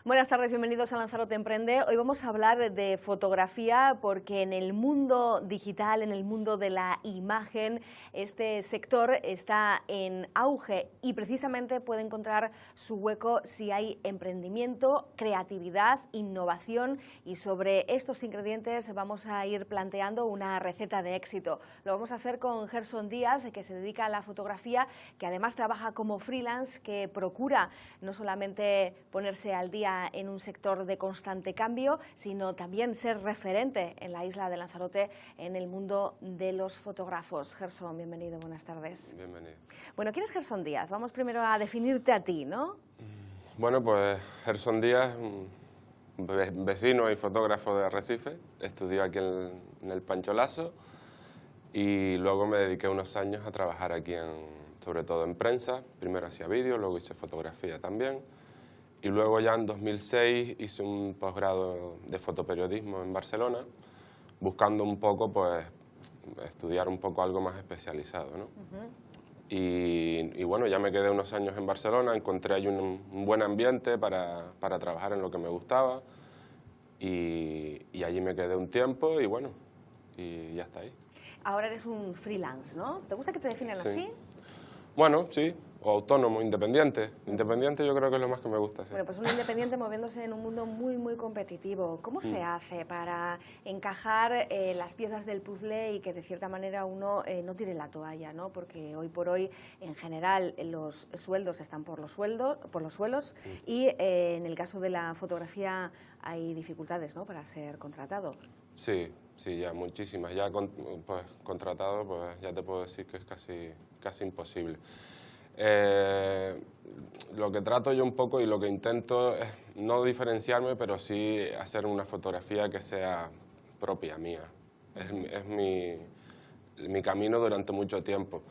Buenas tardes, bienvenidos a Lanzarote Emprende. Hoy vamos a hablar de fotografía porque en el mundo digital, en el mundo de la imagen, este sector está en auge y precisamente puede encontrar su hueco si hay emprendimiento, creatividad, innovación, y sobre estos ingredientes vamos a ir planteando una receta de éxito. Lo vamos a hacer con Gerson Díaz, que se dedica a la fotografía, que además trabaja como freelance, que procura no solamente ponerse al día en un sector de constante cambio, sino también ser referente en la isla de Lanzarote en el mundo de los fotógrafos. Gerson, bienvenido, buenas tardes. Bienvenido. Bueno, ¿quién es Gerson Díaz? Vamos primero a definirte a ti, ¿no? Bueno, pues Gerson Díaz, un vecino y fotógrafo de Arrecife, estudió aquí en el Pancho Lasso y luego me dediqué unos años a trabajar aquí, sobre todo en prensa. Primero hacía vídeo, luego hice fotografía también. Y luego ya en 2006 hice un posgrado de fotoperiodismo en Barcelona, buscando un poco, pues, estudiar un poco algo más especializado, ¿no? Y bueno, ya me quedé unos años en Barcelona, encontré ahí un buen ambiente para trabajar en lo que me gustaba y allí me quedé un tiempo y bueno, y ya está ahí. Ahora eres un freelance, ¿no? ¿Te gusta que te definan Sí. así? Bueno, sí, o autónomo, independiente. Independiente yo creo que es lo más que me gusta. Sí. Bueno, pues un independiente moviéndose en un mundo muy competitivo. ¿Cómo se hace para encajar las piezas del puzzle y que de cierta manera uno no tire la toalla, ¿no? Porque hoy por hoy, en general, los sueldos están por los suelos y en el caso de la fotografía hay dificultades, ¿no?, para ser contratado. Sí, ya muchísimas. Ya pues, contratado, pues ya te puedo decir que es casi imposible. Lo que trato yo un poco y lo que intento es no diferenciarme, pero sí hacer una fotografía que sea propia mía. Es mi camino durante mucho tiempo.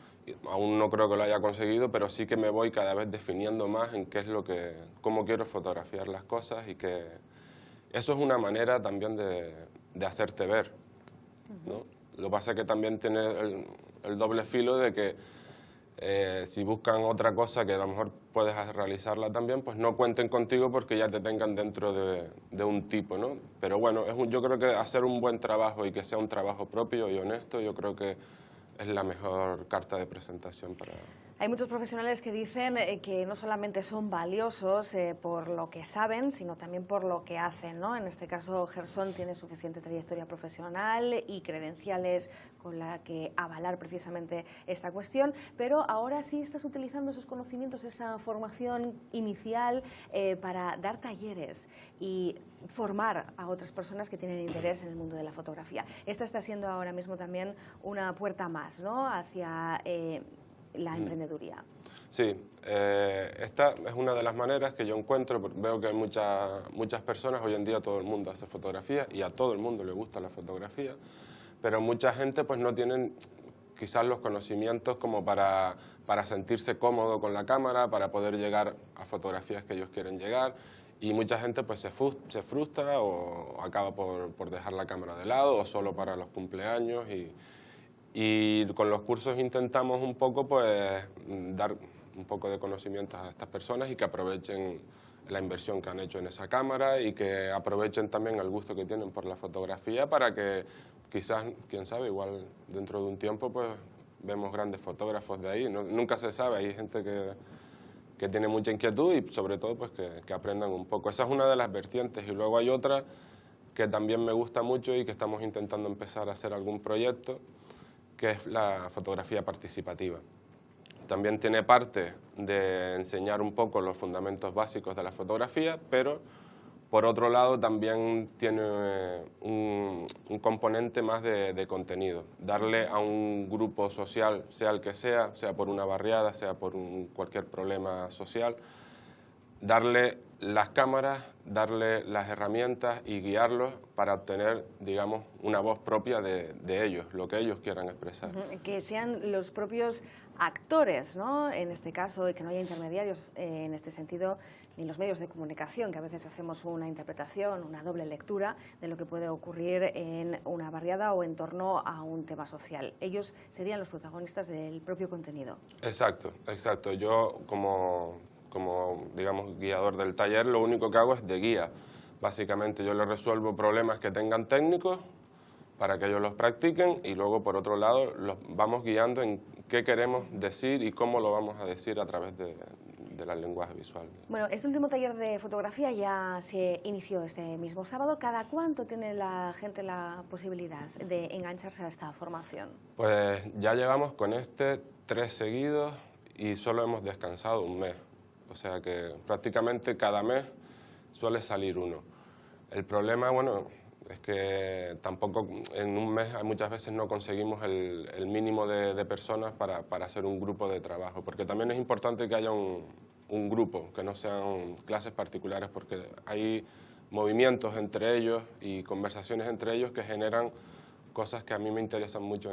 Aún no creo que lo haya conseguido, pero sí que me voy cada vez definiendo más en qué es cómo quiero fotografiar las cosas y que eso es una manera también de hacerte ver, ¿no? Lo que pasa es que también tiene el doble filo de que si buscan otra cosa que a lo mejor puedes realizarla también, pues no cuenten contigo porque ya te tengan dentro de un tipo, ¿no? Pero bueno, yo creo que hacer un buen trabajo y que sea un trabajo propio y honesto, yo creo que es la mejor carta de presentación para... Hay muchos profesionales que dicen que no solamente son valiosos por lo que saben, sino también por lo que hacen, ¿no? En este caso, Gerson tiene suficiente trayectoria profesional y credenciales con la que avalar precisamente esta cuestión, pero ahora sí estás utilizando esos conocimientos, esa formación inicial para dar talleres y formar a otras personas que tienen interés en el mundo de la fotografía. Esta está siendo ahora mismo también una puerta más, ¿no?, hacia la emprendeduría. Sí, esta es una de las maneras que yo encuentro. Veo que hay muchas personas, hoy en día todo el mundo hace fotografía y a todo el mundo le gusta la fotografía, pero mucha gente pues no tienen quizás los conocimientos como para sentirse cómodo con la cámara, para poder llegar a fotografías que ellos quieren llegar, y mucha gente pues se frustra o acaba por dejar la cámara de lado o solo para los cumpleaños y con los cursos intentamos un poco pues dar un poco de conocimientos a estas personas y que aprovechen la inversión que han hecho en esa cámara y que aprovechen también el gusto que tienen por la fotografía para que quizás, quién sabe, igual dentro de un tiempo pues vemos grandes fotógrafos de ahí. Nunca se sabe, hay gente que tiene mucha inquietud y sobre todo pues que aprendan un poco. Esa es una de las vertientes y luego hay otra que también me gusta mucho y que estamos intentando empezar a hacer algún proyecto, que es la fotografía participativa. También tiene parte de enseñar un poco los fundamentos básicos de la fotografía, pero por otro lado también tiene un componente más de contenido. Darle a un grupo social, sea el que sea por una barriada, sea por cualquier problema social, darle las cámaras, darle las herramientas y guiarlos para obtener, digamos, una voz propia de ellos, lo que ellos quieran expresar. Que sean los propios actores, ¿no?, en este caso, y que no haya intermediarios en este sentido, ni los medios de comunicación, que a veces hacemos una interpretación, una doble lectura de lo que puede ocurrir en una barriada o en torno a un tema social. Ellos serían los protagonistas del propio contenido. Exacto. Yo, como como, digamos, guiador del taller, lo único que hago es de guía. Básicamente yo les resuelvo problemas que tengan técnicos para que ellos los practiquen y luego, por otro lado, los vamos guiando en qué queremos decir y cómo lo vamos a decir a través del lenguaje visual. Bueno, este último taller de fotografía ya se inició este mismo sábado. ¿Cada cuánto tiene la gente la posibilidad de engancharse a esta formación? Pues ya llevamos con 3 seguidos y solo hemos descansado un mes. O sea que prácticamente cada mes suele salir uno. El problema, bueno, es que tampoco en un mes muchas veces no conseguimos el mínimo de personas para hacer un grupo de trabajo, porque también es importante que haya un grupo, que no sean clases particulares, porque hay movimientos entre ellos y conversaciones entre ellos que generan cosas que a mí me interesan mucho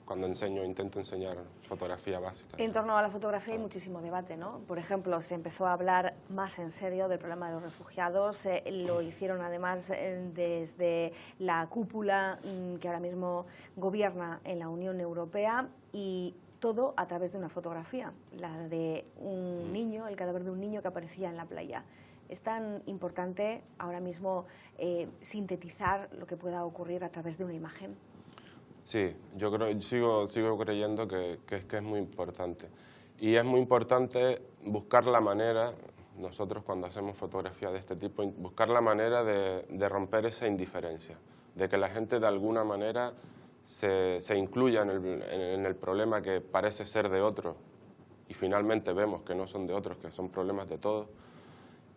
cuando intento enseñar fotografía básica. En torno a la fotografía hay muchísimo debate, ¿no? Por ejemplo, se empezó a hablar más en serio del problema de los refugiados, lo hicieron además desde la cúpula que ahora mismo gobierna en la Unión Europea, y todo a través de una fotografía, la de un niño, el cadáver de un niño que aparecía en la playa. ¿Es tan importante ahora mismo sintetizar lo que pueda ocurrir a través de una imagen? Sí, yo creo, sigo creyendo que es muy importante. Y es muy importante buscar la manera, nosotros cuando hacemos fotografía de este tipo, buscar la manera de romper esa indiferencia, de que la gente de alguna manera se incluya en el problema que parece ser de otro y finalmente vemos que no son de otros, que son problemas de todos.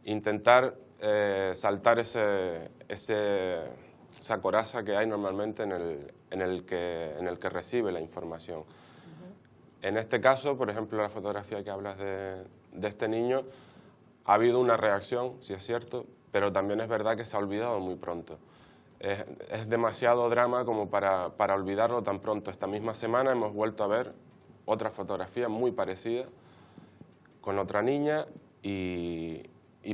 Intentar saltar esa coraza que hay normalmente en el que recibe la información. En este caso, por ejemplo, la fotografía que hablas de este niño, ha habido una reacción, sí es cierto, pero también es verdad que se ha olvidado muy pronto. Es demasiado drama como para olvidarlo tan pronto. Esta misma semana hemos vuelto a ver otra fotografía muy parecida con otra niña y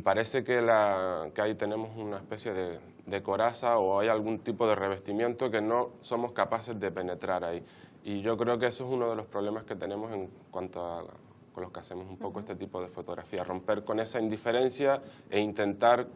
parece que ahí tenemos una especie de coraza o hay algún tipo de revestimiento que no somos capaces de penetrar ahí. Y yo creo que eso es uno de los problemas que tenemos en cuanto con los que hacemos un poco este tipo de fotografía, romper con esa indiferencia e intentar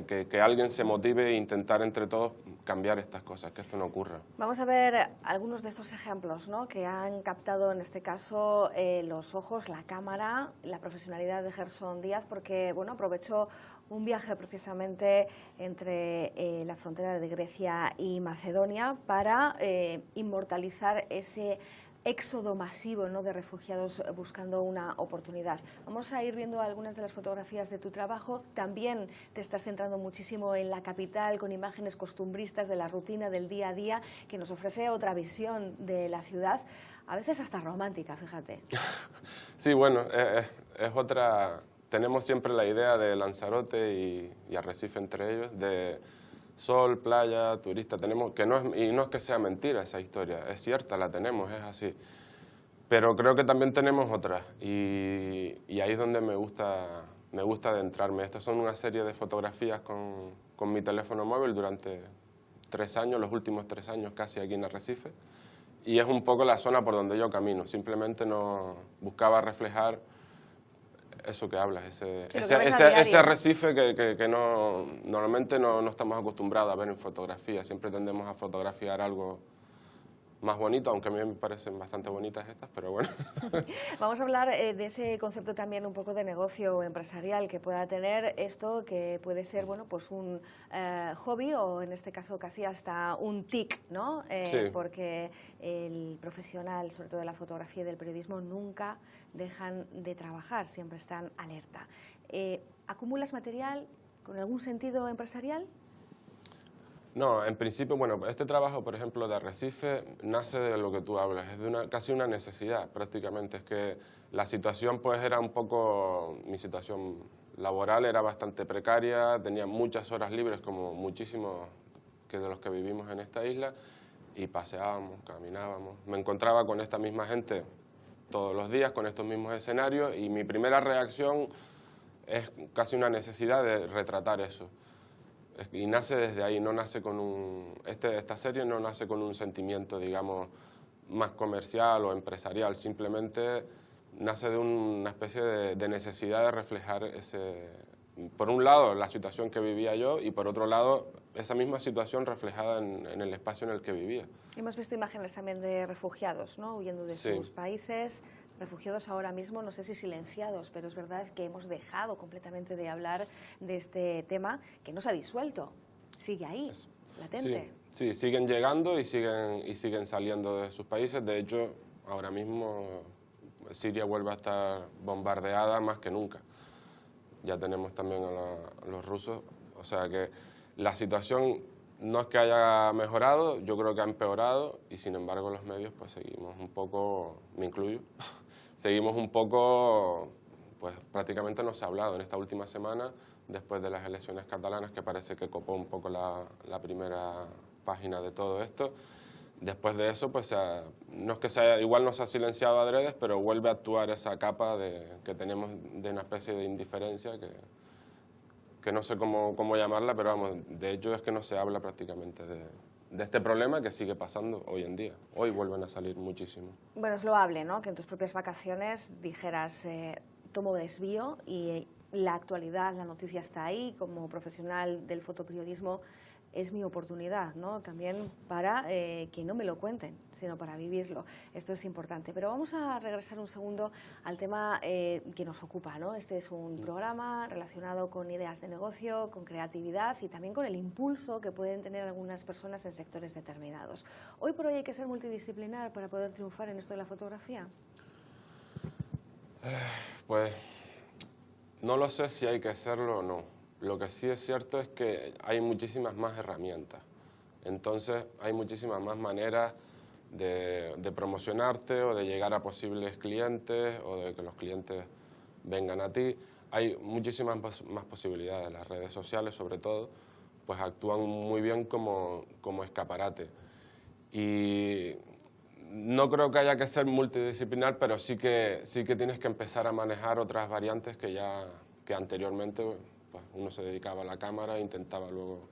que alguien se motive e intentar entre todos cambiar estas cosas, que esto no ocurra. Vamos a ver algunos de estos ejemplos, ¿no?, que han captado en este caso los ojos, la cámara, la profesionalidad de Gerson Díaz, porque bueno, aprovechó un viaje precisamente entre la frontera de Grecia y Macedonia para inmortalizar ese éxodo masivo, ¿no?, de refugiados buscando una oportunidad. Vamos a ir viendo algunas de las fotografías de tu trabajo. También te estás centrando muchísimo en la capital, con imágenes costumbristas de la rutina del día a día, que nos ofrece otra visión de la ciudad, a veces hasta romántica, fíjate. Sí, bueno, es otra. Tenemos siempre la idea de Lanzarote y Arrecife entre ellos, de sol, playa, turista, tenemos, y no es que sea mentira esa historia, es cierta, la tenemos, es así. Pero creo que también tenemos otras y ahí es donde me gusta adentrarme. Estas son una serie de fotografías con mi teléfono móvil durante 3 años, los últimos 3 años casi aquí en Arrecife, y es un poco la zona por donde yo camino. Simplemente no buscaba reflejar eso que hablas, ese arrecife que normalmente no estamos acostumbrados a ver en fotografía. Siempre tendemos a fotografiar algo más bonito, aunque a mí me parecen bastante bonitas estas, pero bueno. Vamos a hablar de ese concepto también un poco de negocio empresarial que pueda tener esto, que puede ser, bueno, pues un hobby o en este caso casi hasta un tic, ¿no? Sí. Porque el profesional, sobre todo de la fotografía y del periodismo, nunca dejan de trabajar, siempre están alerta. ¿Acumulas material con algún sentido empresarial? No, en principio, bueno, este trabajo, por ejemplo, de Arrecife, nace de lo que tú hablas, es de casi una necesidad prácticamente. Es que la situación pues era un poco, mi situación laboral era bastante precaria, tenía muchas horas libres, como muchísimos de los que vivimos en esta isla, y paseábamos, caminábamos. Me encontraba con esta misma gente todos los días, con estos mismos escenarios, y mi primera reacción es casi una necesidad de retratar eso. Y nace desde ahí, no nace con esta serie no nace con un sentimiento, digamos, más comercial o empresarial, simplemente nace de una especie de necesidad de reflejar por un lado, la situación que vivía yo y por otro lado, esa misma situación reflejada en el espacio en el que vivía. Hemos visto imágenes también de refugiados, ¿no? Huyendo de sus países, refugiados ahora mismo, no sé si silenciados, pero es verdad que hemos dejado completamente de hablar de este tema que no se ha disuelto, sigue ahí, latente. Sí, siguen llegando y siguen saliendo de sus países. De hecho, ahora mismo Siria vuelve a estar bombardeada más que nunca. Ya tenemos también a los rusos, o sea que la situación no es que haya mejorado, yo creo que ha empeorado y sin embargo los medios pues seguimos un poco, me incluyo, seguimos un poco, pues prácticamente no se ha hablado en esta última semana después de las elecciones catalanas que parece que copó un poco la primera página de todo esto. Después de eso, pues no es que igual no se ha silenciado adredes, pero vuelve a actuar esa capa que tenemos de una especie de indiferencia que no sé cómo llamarla, pero vamos, de hecho es que no se habla prácticamente de este problema que sigue pasando hoy en día. Hoy vuelven a salir muchísimo. Bueno, es loable, ¿no?, que en tus propias vacaciones dijeras, tomo desvío y la actualidad, la noticia está ahí, como profesional del fotoperiodismo, es mi oportunidad, ¿no?, también para que no me lo cuenten, sino para vivirlo. Esto es importante. Pero vamos a regresar un segundo al tema que nos ocupa, ¿no? Este es un programa relacionado con ideas de negocio, con creatividad y también con el impulso que pueden tener algunas personas en sectores determinados. Hoy por hoy hay que ser multidisciplinar para poder triunfar en esto de la fotografía. Pues no lo sé si hay que serlo o no. Lo que sí es cierto es que hay muchísimas más herramientas. Entonces hay muchísimas más maneras de promocionarte o de llegar a posibles clientes o de que los clientes vengan a ti. Hay muchísimas más posibilidades. Las redes sociales, sobre todo, pues actúan muy bien como escaparate. Y no creo que haya que ser multidisciplinar, pero sí que tienes que empezar a manejar otras variantes que anteriormente pues, uno se dedicaba a la cámara e intentaba luego.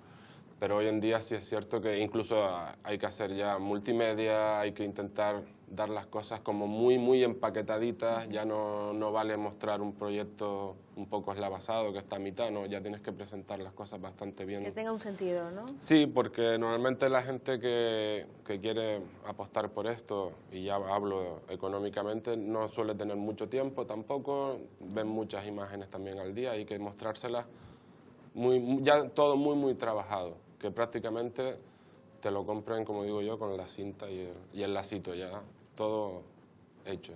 Pero hoy en día sí es cierto que incluso hay que hacer ya multimedia, hay que intentar dar las cosas como muy empaquetaditas, ya no vale mostrar un proyecto un poco eslavazado que está a mitad, ¿no? Ya tienes que presentar las cosas bastante bien. Que tenga un sentido, ¿no? Sí, porque normalmente la gente que quiere apostar por esto, y ya hablo económicamente, no suele tener mucho tiempo tampoco, ven muchas imágenes también al día, hay que mostrárselas ya todo muy trabajado, que prácticamente te lo compren, como digo yo, con la cinta y el lacito, ya todo hecho.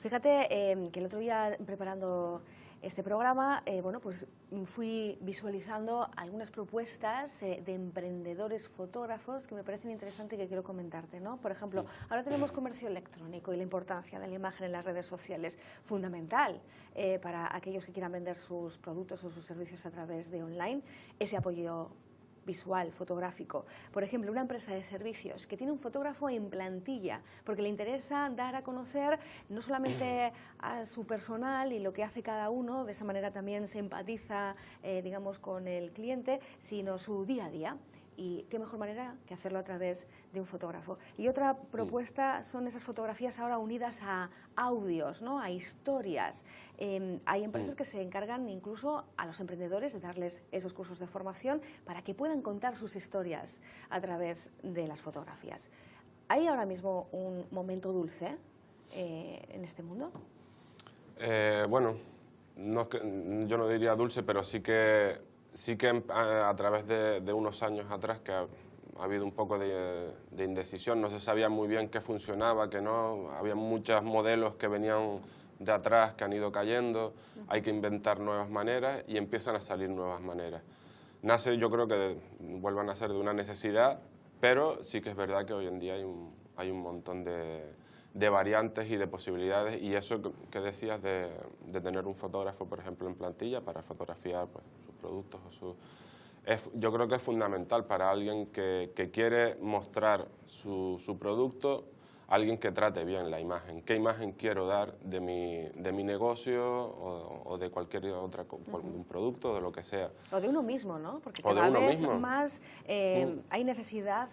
Fíjate que el otro día, preparando este programa, bueno, pues fui visualizando algunas propuestas de emprendedores fotógrafos que me parecen interesantes y que quiero comentarte, ¿no? Por ejemplo, ahora tenemos comercio electrónico y la importancia de la imagen en las redes sociales, fundamental para aquellos que quieran vender sus productos o sus servicios a través de online, ese apoyo visual, fotográfico. Por ejemplo, una empresa de servicios que tiene un fotógrafo en plantilla porque le interesa dar a conocer no solamente a su personal y lo que hace cada uno, de esa manera también se empatiza, digamos, con el cliente, sino su día a día. Y qué mejor manera que hacerlo a través de un fotógrafo. Y otra propuesta son esas fotografías ahora unidas a audios, ¿no?, a historias. Hay empresas que se encargan incluso a los emprendedores de darles esos cursos de formación para que puedan contar sus historias a través de las fotografías. ¿Hay ahora mismo un momento dulce en este mundo? Bueno, yo no diría dulce, pero sí que a través de unos años atrás que ha habido un poco de indecisión, no se sabía muy bien qué funcionaba, qué no, había muchos modelos que venían de atrás que han ido cayendo, hay que inventar nuevas maneras y empiezan a salir nuevas maneras. Nace, yo creo que vuelvan a ser de una necesidad, pero sí que es verdad que hoy en día hay un montón de variantes y de posibilidades, y eso que decías de tener un fotógrafo, por ejemplo, en plantilla para fotografiar pues, sus productos yo creo que es fundamental para alguien que quiere mostrar su producto, alguien que trate bien la imagen. ¿Qué imagen quiero dar de mi negocio o de cualquier otra, un producto, de lo que sea? O de uno mismo, ¿no? Porque cada vez más hay necesidad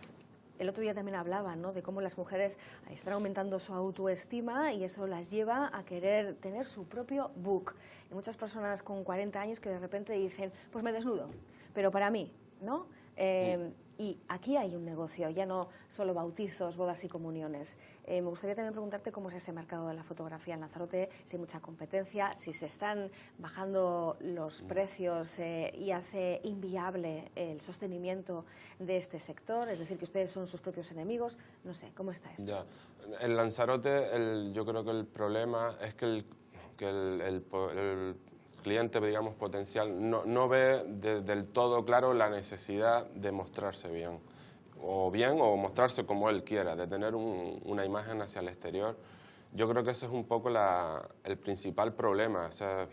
el otro día también hablaban, ¿no?, de cómo las mujeres están aumentando su autoestima y eso las lleva a querer tener su propio book. Hay muchas personas con 40 años que de repente dicen, pues me desnudo, pero para mí, ¿no? Y aquí hay un negocio, ya no solo bautizos, bodas y comuniones. Me gustaría también preguntarte cómo es ese mercado de la fotografía en Lanzarote, si hay mucha competencia, si se están bajando los precios y hace inviable el sostenimiento de este sector, es decir, que ustedes son sus propios enemigos. No sé, ¿cómo está esto? Ya. En Lanzarote yo creo que el problema es que el cliente, digamos, potencial no ve del todo claro la necesidad de mostrarse bien o mostrarse como él quiera, de tener una imagen hacia el exterior. Yo creo que ese es un poco el principal problema. O sea,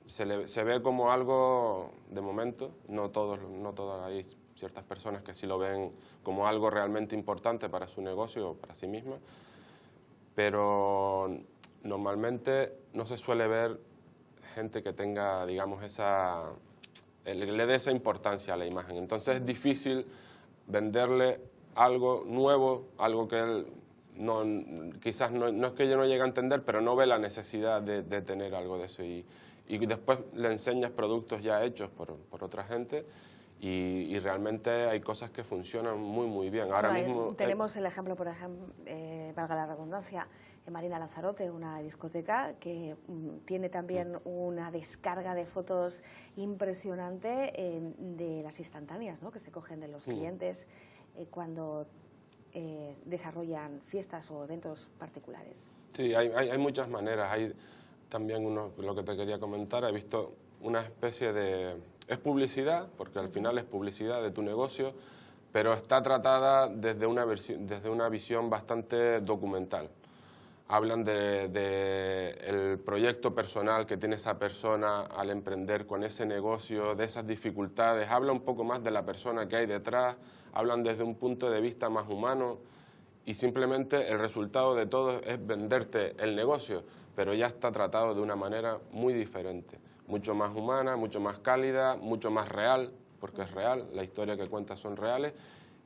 se ve como algo de momento, no todos, hay ciertas personas que sí lo ven como algo realmente importante para su negocio o para sí misma, pero normalmente no se suele ver gente que tenga, digamos, le dé esa importancia a la imagen. Entonces es difícil venderle algo nuevo, algo que él quizás no es que yo no llegue a entender, pero no ve la necesidad de tener algo de eso. Y después le enseñas productos ya hechos por otra gente y realmente hay cosas que funcionan muy, muy bien. Ahora mismo tenemos el ejemplo, por ejemplo, valga la redundancia, en Marina Lanzarote, una discoteca que tiene también una descarga de fotos impresionante de las instantáneas, ¿no?, que se cogen de los clientes cuando desarrollan fiestas o eventos particulares. Sí, hay muchas maneras. Hay también lo que te quería comentar, he visto una especie de... Es publicidad, porque al final es publicidad de tu negocio, pero está tratada desde una visión bastante documental. Hablan el proyecto personal que tiene esa persona al emprender con ese negocio, de esas dificultades, habla un poco más de la persona que hay detrás, hablan desde un punto de vista más humano y simplemente el resultado de todo es venderte el negocio, pero ya está tratado de una manera muy diferente, mucho más humana, mucho más cálida, mucho más real, porque es real, la historia que cuenta son reales.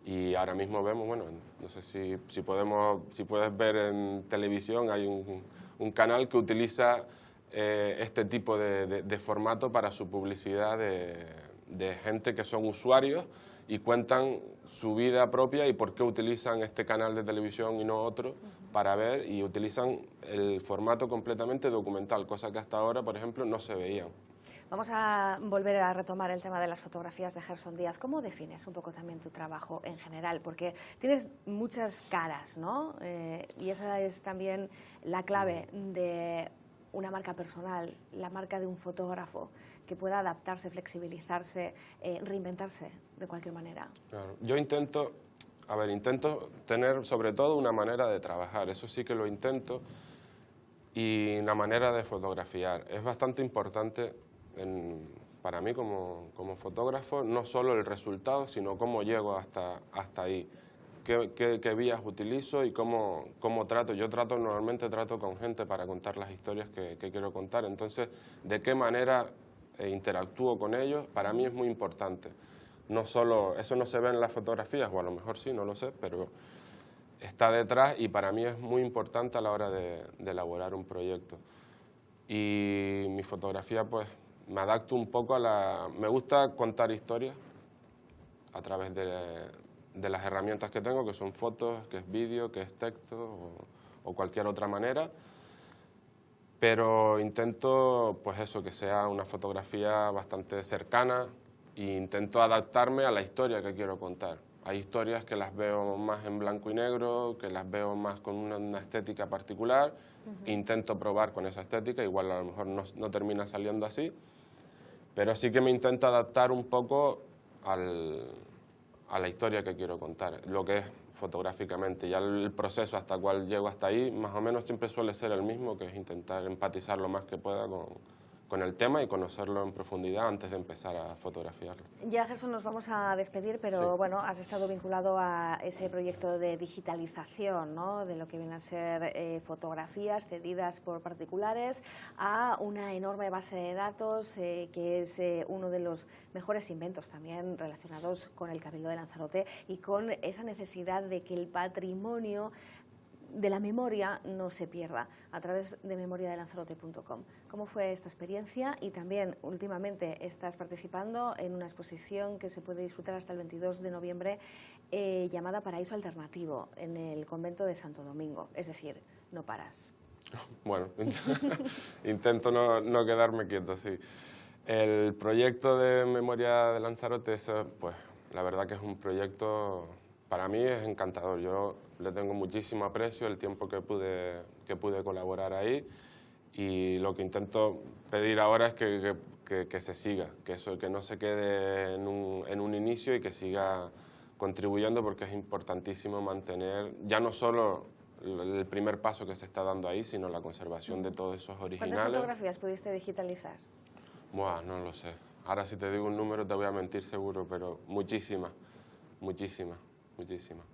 Y ahora mismo vemos, bueno, no sé si puedes ver en televisión, hay un canal que utiliza este tipo de formato para su publicidad de gente que son usuarios y cuentan su vida propia y por qué utilizan este canal de televisión y no otro para ver, y utilizan el formato completamente documental, cosa que hasta ahora, por ejemplo, no se veía. Vamos a volver a retomar el tema de las fotografías de Gerson Díaz. ¿Cómo defines un poco también tu trabajo en general? Porque tienes muchas caras, ¿no? Y esa es también la clave de una marca personal, la marca de un fotógrafo, que pueda adaptarse, flexibilizarse, reinventarse de cualquier manera. Claro. Yo intento tener sobre todo una manera de trabajar, eso sí que lo intento, y una manera de fotografiar. Es bastante importante para mí como fotógrafo, no solo el resultado, sino cómo llego hasta ahí, qué vías utilizo y cómo trato. Yo normalmente trato con gente para contar las historias que quiero contar, entonces de qué manera interactúo con ellos, para mí es muy importante. No solo, eso no se ve en las fotografías, o a lo mejor sí, no lo sé, pero está detrás y para mí es muy importante a la hora de elaborar un proyecto. Y mi fotografía, pues, me adapto un poco me gusta contar historias a través de las herramientas que tengo, que son fotos, que es vídeo, que es texto o cualquier otra manera, pero intento, pues eso, que sea una fotografía bastante cercana e intento adaptarme a la historia que quiero contar. Hay historias que las veo más en blanco y negro, que las veo más con una estética particular, intento probar con esa estética, igual a lo mejor no termina saliendo así, pero sí que me intento adaptar un poco a la historia que quiero contar, lo que es fotográficamente. Ya el proceso hasta cual llego hasta ahí, más o menos siempre suele ser el mismo, que es intentar empatizar lo más que pueda con el tema y conocerlo en profundidad antes de empezar a fotografiarlo. Ya, Gerson, nos vamos a despedir, pero Sí. bueno, has estado vinculado a ese proyecto de digitalización, ¿no?, de lo que vienen a ser fotografías cedidas por particulares a una enorme base de datos que es uno de los mejores inventos también relacionados con el Cabildo de Lanzarote y con esa necesidad de que el patrimonio de la memoria no se pierda, a través de memoriadelanzarote.com. ¿Cómo fue esta experiencia? Y también, últimamente, estás participando en una exposición que se puede disfrutar hasta el 22 de noviembre, llamada Paraíso Alternativo, en el convento de Santo Domingo. Es decir, no paras. Bueno, intento no quedarme quieto, sí. El proyecto de Memoria de Lanzarote, pues la verdad que es un proyecto, para mí es encantador. Yo le tengo muchísimo aprecio el tiempo que pude colaborar ahí, y lo que intento pedir ahora es que se siga, que no se quede en un inicio y que siga contribuyendo, porque es importantísimo mantener ya no solo el primer paso que se está dando ahí, sino la conservación de todos esos originales. ¿Cuántas fotografías pudiste digitalizar? Buah, no lo sé. Ahora si te digo un número te voy a mentir seguro, pero muchísimas, muchísimas, muchísimas.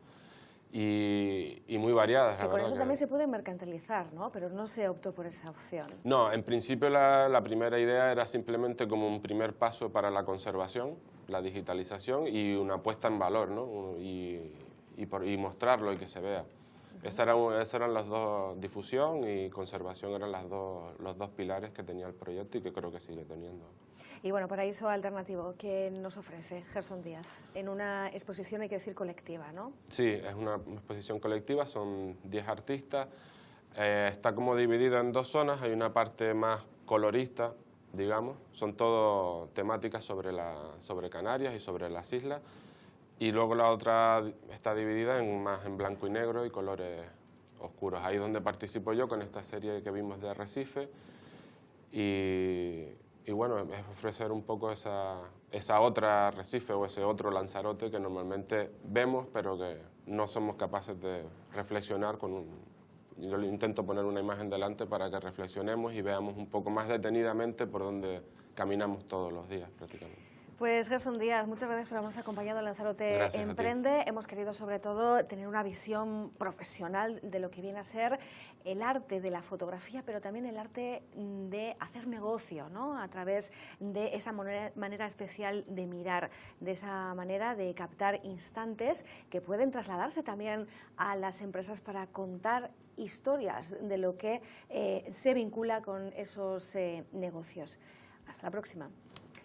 Y muy variadas, que con eso también se puede mercantilizar, ¿no? Pero no se optó por esa opción. No, en principio la primera idea era simplemente como un primer paso para la conservación, la digitalización y una puesta en valor, ¿no? Y mostrarlo y que se vea. Esas eran las dos, difusión y conservación eran los dos pilares que tenía el proyecto y que creo que sigue teniendo. Y bueno, Paraíso Alternativo, ¿qué nos ofrece Gerson Díaz? En una exposición, hay que decir, colectiva, ¿no? Sí, es una exposición colectiva, son 10 artistas, está como dividida en dos zonas, hay una parte más colorista, digamos, son todo temáticas sobre Canarias y sobre las islas, y luego la otra está dividida más en blanco y negro y colores oscuros. Ahí es donde participo yo con esta serie que vimos de Arrecife, y bueno, es ofrecer un poco esa otra Arrecife o ese otro Lanzarote que normalmente vemos, pero que no somos capaces de reflexionar yo intento poner una imagen delante para que reflexionemos y veamos un poco más detenidamente por donde caminamos todos los días prácticamente. Pues Gerson Díaz, muchas gracias por habernos acompañado en Lanzarote Gracias Emprende. Hemos querido sobre todo tener una visión profesional de lo que viene a ser el arte de la fotografía, pero también el arte de hacer negocio, ¿no?, a través de esa manera especial de mirar, de esa manera de captar instantes que pueden trasladarse también a las empresas para contar historias de lo que se vincula con esos negocios. Hasta la próxima.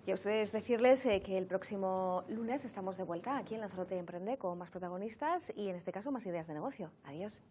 Y a ustedes decirles que el próximo lunes estamos de vuelta aquí en Lanzarote Emprende con más protagonistas y en este caso más ideas de negocio. Adiós.